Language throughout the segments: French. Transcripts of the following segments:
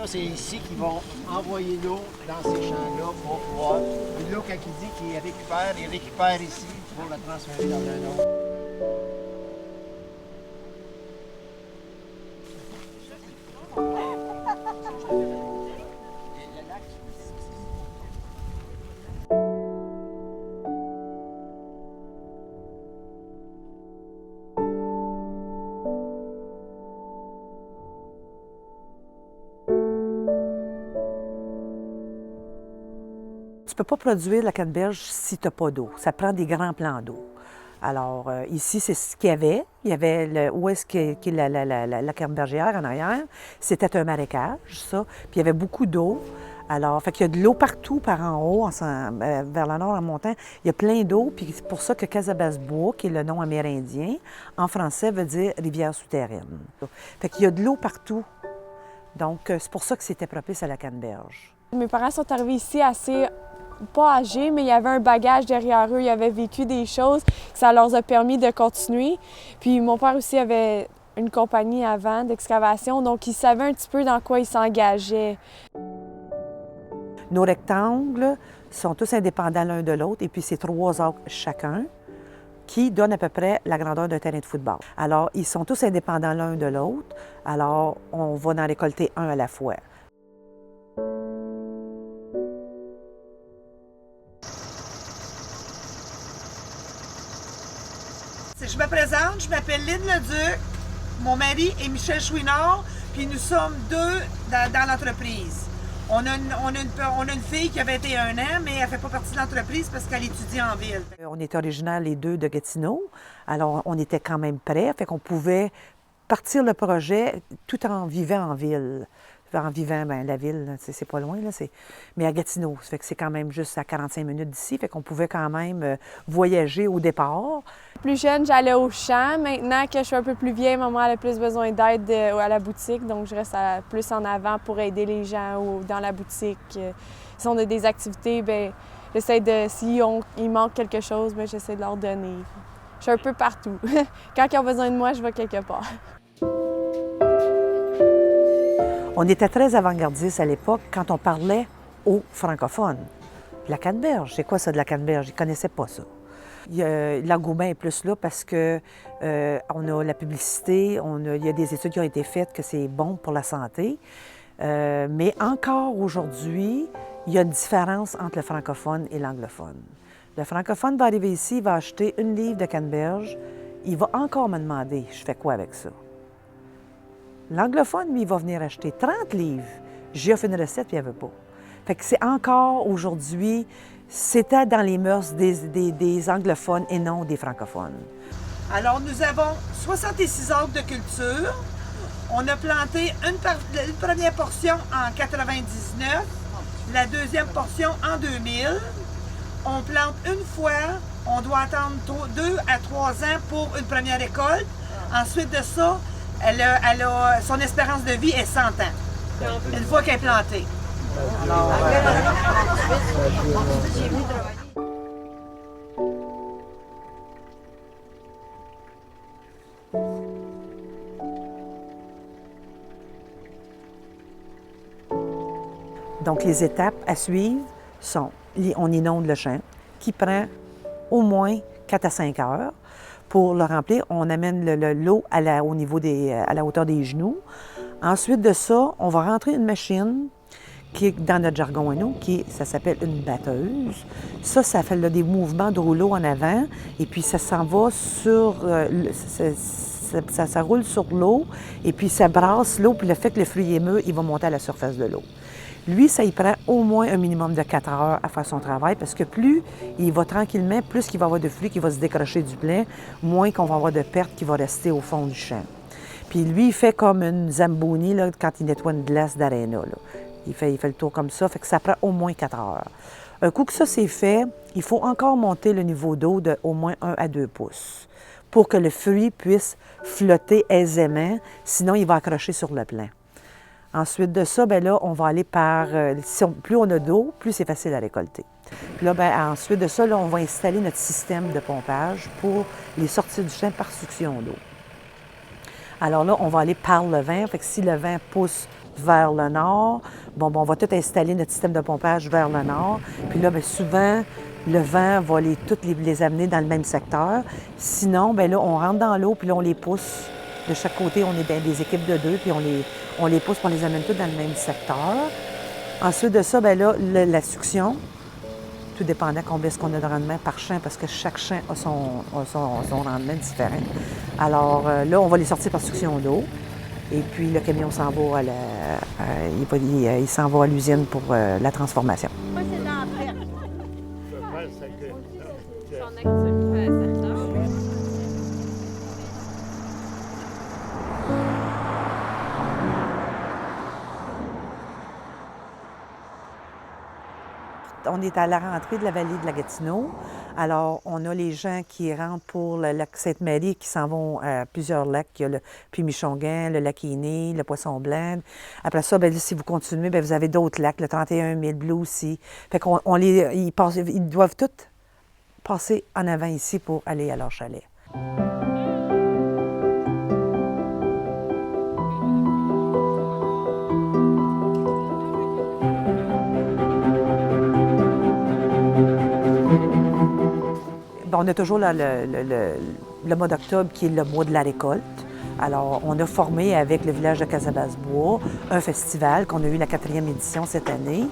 c'est ici qu'ils vont envoyer l'eau dans ces champs-là pour pouvoir. Puis l'eau, quand il dit qu'il récupère, il récupère ici pour la transférer dans un autre. Tu ne peux pas produire la canneberge si tu n'as pas d'eau. Ça prend des grands plans d'eau. Alors, ici, c'est ce qu'il y avait. Il y avait où est-ce qu'est la cannebergière en arrière. C'était un marécage, ça. Puis il y avait beaucoup d'eau. Alors, fait qu'il y a de l'eau partout par en haut, vers le nord en montant. Il y a plein d'eau, puis c'est pour ça que Casabas-Bois, qui est le nom amérindien, en français veut dire rivière souterraine. Fait qu'il y a de l'eau partout. Donc, c'est pour ça que c'était propice à la canneberge. Mes parents sont arrivés ici assez pas âgés, mais il y avait un bagage derrière eux. Ils avaient vécu des choses, ça leur a permis de continuer. Puis mon père aussi avait une compagnie avant d'excavation, donc il savait un petit peu dans quoi il s'engageait. Nos rectangles sont tous indépendants l'un de l'autre, et puis c'est 3 arcs chacun qui donnent à peu près la grandeur d'un terrain de football. Alors, ils sont tous indépendants l'un de l'autre, alors on va en récolter un à la fois. Je me présente, je m'appelle Lynn Leduc, mon mari est Michel Chouinard, puis nous sommes 2 dans l'entreprise. On a une fille qui a 21 ans, mais elle ne fait pas partie de l'entreprise parce qu'elle étudie en ville. On est originaires les 2 de Gatineau, alors on était quand même prêts, fait qu'on pouvait partir le projet tout en vivant en ville. En vivant, bien, la ville, c'est pas loin, là, mais à Gatineau, ça fait que c'est quand même juste à 45 minutes d'ici, fait qu'on pouvait quand même voyager au départ. Plus jeune, j'allais au champ. Maintenant que je suis un peu plus vieille, maman a plus besoin d'aide à la boutique, donc je reste plus en avant pour aider les gens dans la boutique. Si on a des activités, bien, j'essaie de, il manque quelque chose, bien, j'essaie de leur donner. Je suis un peu partout. Quand ils ont besoin de moi, je vais quelque part. On était très avant-gardistes à l'époque quand on parlait aux francophones. La canneberge, c'est quoi ça de la canneberge? Ils ne connaissaient pas ça. L'engouement est plus là parce que on a la publicité, il y a des études qui ont été faites que c'est bon pour la santé. Mais encore aujourd'hui, il y a une différence entre le francophone et l'anglophone. Le francophone va arriver ici, il va acheter 1 livre de canneberge, il va encore me demander, je fais quoi avec ça? L'anglophone, lui, il va venir acheter 30 livres. J'ai offert une recette, puis il ne veut pas. Fait que c'est encore aujourd'hui, c'était dans les mœurs des anglophones et non des francophones. Alors, nous avons 66 acres de culture. On a planté une première portion en 99, la deuxième portion en 2000. On plante une fois, on doit attendre 2 à 3 ans pour une première récolte. Ensuite de ça, son espérance de vie est 100 ans, une fois qu'elle est plantée. Alors, donc, les étapes à suivre sont, on inonde le champ, qui prend au moins 4 à 5 heures. Pour le remplir, on amène l'eau à la hauteur des genoux. Ensuite de ça, on va rentrer une machine qui est dans notre jargon à nous, ça s'appelle une batteuse. Ça fait des mouvements de rouleau en avant, et puis ça s'en va sur... ça roule sur l'eau, et puis ça brasse l'eau, puis le fait que le fruit est mûr, il va monter à la surface de l'eau. Lui, ça y prend au moins un minimum de 4 heures à faire son travail, parce que plus il va tranquillement, plus il va y avoir de fruits qui va se décrocher du plein, moins qu'on va avoir de pertes qui vont rester au fond du champ. Puis lui, il fait comme une Zamboni là, quand il nettoie une glace d'aréna. Il fait le tour comme ça, fait que ça prend au moins 4 heures. Un coup que ça c'est fait, il faut encore monter le niveau d'eau de au moins 1 à 2 pouces pour que le fruit puisse flotter aisément, sinon il va accrocher sur le plein. Ensuite de ça, bien là, on va aller par... plus on a d'eau, plus c'est facile à récolter. Puis là, bien, ensuite de ça, là, on va installer notre système de pompage pour les sorties du champ par succion d'eau. Alors là, on va aller par le vent. Fait que si le vent pousse vers le nord. Bon, on va tout installer notre système de pompage vers le nord. Puis là, bien, souvent, le vent va toutes les amener dans le même secteur. Sinon, bien là, on rentre dans l'eau, puis là, on les pousse. De chaque côté, on est des équipes de 2, puis on les pousse, puis on les amène tous dans le même secteur. Ensuite de ça, bien là, la succion, tout dépendant combien est-ce qu'on a de rendement par champ, parce que chaque champ a son rendement différent. Alors là, on va les sortir par succion d'eau. Et puis le camion s'en va il s'en va à l'usine pour la transformation. Moi, c'est dans la prête. On est à la rentrée de la vallée de la Gatineau. Alors, on a les gens qui rentrent pour le lac Sainte-Marie qui s'en vont à plusieurs lacs. Il y a le Puy-Michongan, le lac Iné, le Poisson-Blanc. Après ça, bien, si vous continuez, bien, vous avez d'autres lacs, le 31 000 Blue aussi. Fait qu'on ils doivent tous passer en avant ici pour aller à leur chalet. On a toujours le mois d'octobre qui est le mois de la récolte. Alors, on a formé avec le village de Casabasse-Bois un festival qu'on a eu la 4e édition cette année.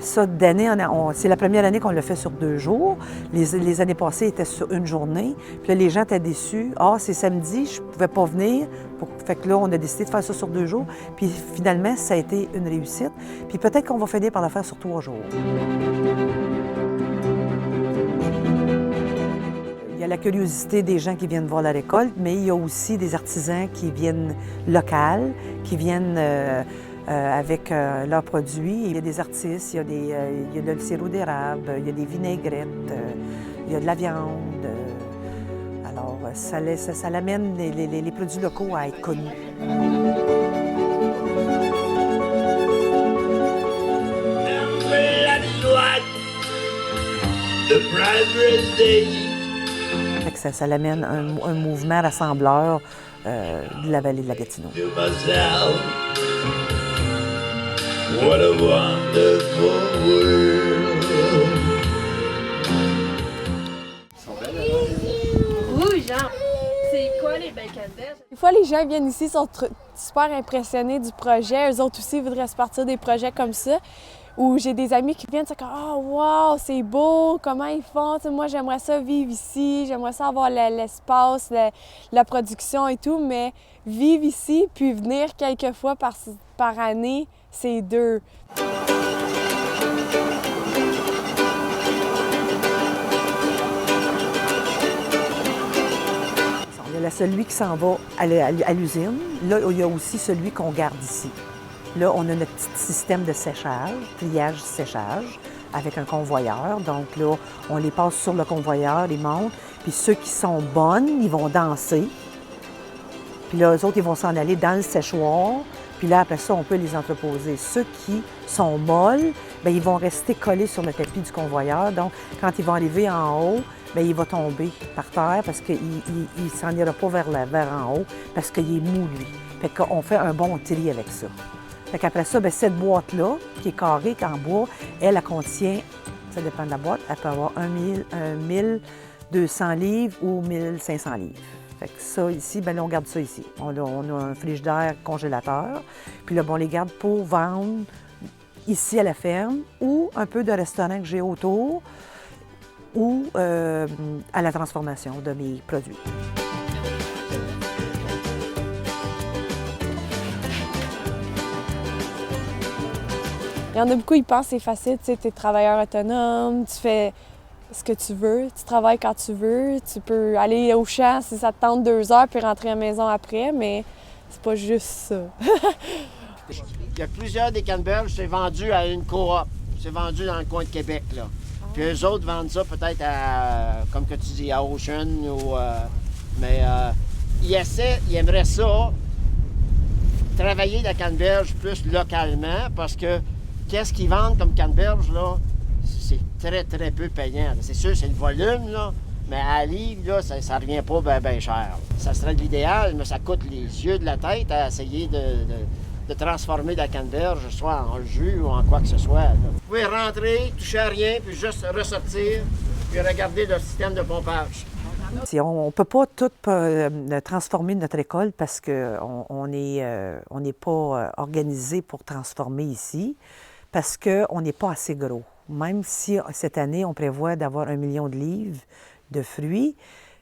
Ça, d'année c'est la première année qu'on l'a fait sur 2 jours. Les années passées étaient sur 1 journée. Puis là, les gens étaient déçus. « Ah, c'est samedi, je ne pouvais pas venir. » Fait que là, on a décidé de faire ça sur 2 jours. Puis finalement, ça a été une réussite. Puis peut-être qu'on va finir par le faire sur 3 jours. Il y a la curiosité des gens qui viennent voir la récolte, mais il y a aussi des artisans qui viennent locaux, qui viennent avec leurs produits. Il y a des artistes, il y a le sirop d'érable, il y a des vinaigrettes, il y a de la viande. Alors, ça l'amène les produits locaux à être connus. Ça l'amène un mouvement rassembleur de la vallée de la Gatineau. What a wonderful world. Oui, genre, c'est quoi les Belcanberges? Des fois, les gens viennent ici, sont super impressionnés du projet. Eux autres aussi voudraient se partir des projets comme ça. Ou j'ai des amis qui viennent dire « Oh, wow, c'est beau, comment ils font? Moi, j'aimerais ça vivre ici, j'aimerais ça avoir l'espace, la production et tout, mais vivre ici puis venir quelques fois par année, c'est 2. » Il y a celui qui s'en va à l'usine. Là, il y a aussi celui qu'on garde ici. Là, on a notre petit système de séchage, pliage-séchage, avec un convoyeur. Donc là, on les passe sur le convoyeur, ils montent. Puis ceux qui sont bonnes, ils vont danser. Puis là, eux autres, ils vont s'en aller dans le séchoir. Puis là, après ça, on peut les entreposer. Ceux qui sont molles, bien, ils vont rester collés sur le tapis du convoyeur. Donc, quand ils vont arriver en haut, bien, il va tomber par terre parce qu'il ne s'en ira pas vers en haut parce qu'il est mou, lui. Fait qu'on fait un bon tri avec ça. Fait qu'après ça, bien, cette boîte-là, qui est carrée, qui est en bois, elle contient, ça dépend de la boîte, elle peut avoir 1200 livres ou 1500 livres. Fait que ça, ici, bien là, on garde ça ici. On a un frigidaire congélateur. Puis là, bon, on les garde pour vendre ici à la ferme ou un peu de restaurant que j'ai autour ou à la transformation de mes produits. Il y en a beaucoup, ils pensent que c'est facile, tu sais, tu es travailleur autonome, tu fais ce que tu veux, tu travailles quand tu veux, tu peux aller au champ si ça te tente 2 heures puis rentrer à la maison après, mais c'est pas juste ça. Il y a plusieurs des canneberges, c'est vendu à une coop. C'est vendu dans le coin de Québec, là. Puis eux autres vendent ça peut-être à, comme que tu dis, à Ocean ou... mais ils aimeraient ça, travailler la canneberge plus localement parce que qu'est-ce qu'ils vendent comme canneberge, là, c'est très, très peu payant. C'est sûr, c'est le volume, là, mais à livre, là, ça ne revient pas bien cher. Ça serait l'idéal, mais ça coûte les yeux de la tête à essayer de transformer de la canneberge, soit en jus ou en quoi que ce soit. Là. Vous pouvez rentrer, toucher à rien, puis juste ressortir, puis regarder le système de pompage. On ne peut pas tout transformer notre école parce qu'on n'est pas organisé pour transformer ici, parce qu'on n'est pas assez gros. Même si cette année, on prévoit d'avoir 1 million de livres de fruits,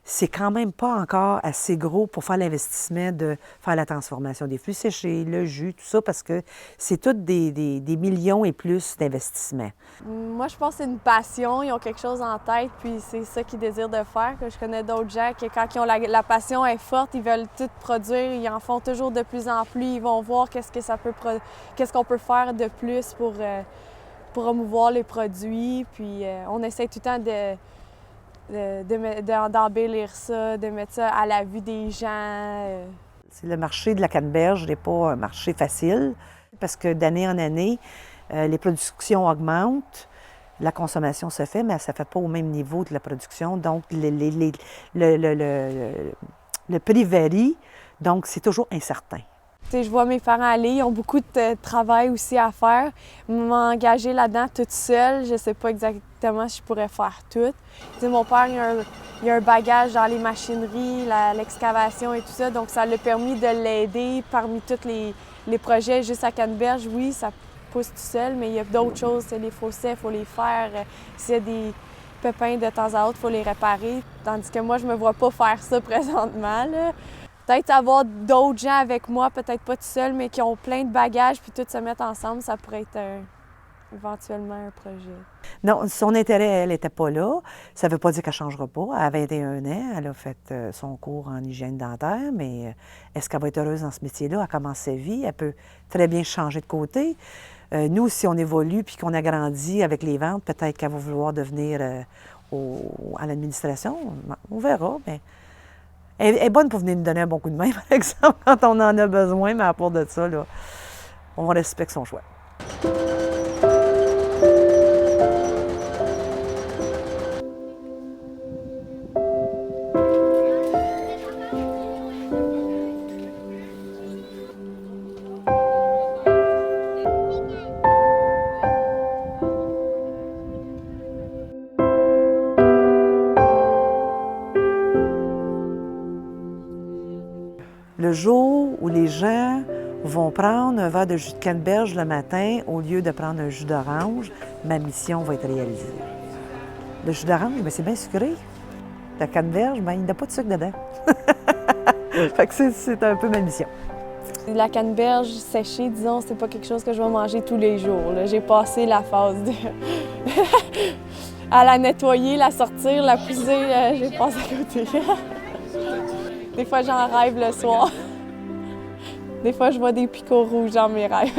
c'est quand même pas encore assez gros pour faire l'investissement de faire la transformation des fruits séchés, le jus, tout ça, parce que c'est tout des millions et plus d'investissements. Moi, je pense que c'est une passion. Ils ont quelque chose en tête, puis c'est ça qu'ils désirent de faire. Je connais d'autres gens qui, quand ils ont la passion est forte, ils veulent tout produire. Ils en font toujours de plus en plus. Ils vont voir qu'est-ce qu'on peut faire de plus pour promouvoir les produits. Puis on essaie tout le temps d'embellir ça, de mettre ça à la vue des gens. Le marché de la canneberge n'est pas un marché facile parce que d'année en année, les productions augmentent, la consommation se fait, mais ça ne fait pas au même niveau de la production. Donc, le prix varie, donc c'est toujours incertain. Je vois mes parents aller, ils ont beaucoup de travail aussi à faire. M'engager là-dedans toute seule, je ne sais pas exactement si je pourrais faire tout. Mon père, il a un bagage dans les machineries, l'excavation et tout ça, donc ça l'a permis de l'aider parmi tous les projets. Juste à canneberge, oui, ça pousse tout seul, mais il y a d'autres choses. Les fossés, il faut les faire. S'il y a des pépins de temps à autre, il faut les réparer. Tandis que moi, je ne me vois pas faire ça présentement, là. Peut-être avoir d'autres gens avec moi, peut-être pas tout seul, mais qui ont plein de bagages, puis tout se mettre ensemble, ça pourrait être éventuellement un projet. Non, son intérêt, elle n'était pas là. Ça ne veut pas dire qu'elle ne changera pas. À 21 ans, elle a fait son cours en hygiène dentaire, mais est-ce qu'elle va être heureuse dans ce métier-là? Elle commence sa vie, elle peut très bien changer de côté. Nous, si on évolue puis qu'on agrandit avec les ventes, peut-être qu'elle va vouloir devenir à l'administration. On verra, mais... Elle est bonne pour venir nous donner un bon coup de main, par exemple, quand on en a besoin, mais à part de ça, là, on respecte son choix. Le jour où les gens vont prendre un verre de jus de canneberge le matin au lieu de prendre un jus d'orange, ma mission va être réalisée. Le jus d'orange, c'est bien sucré. La canneberge, il n'y a pas de sucre dedans. Fait que c'est un peu ma mission. La canneberge séchée, disons, c'est pas quelque chose que je vais manger tous les jours. J'ai passé la phase de... à la nettoyer, la sortir, la pousser, j'ai passé à côté. Des fois, j'en rêve le soir. Des fois, je vois des picots rouges dans mes rêves.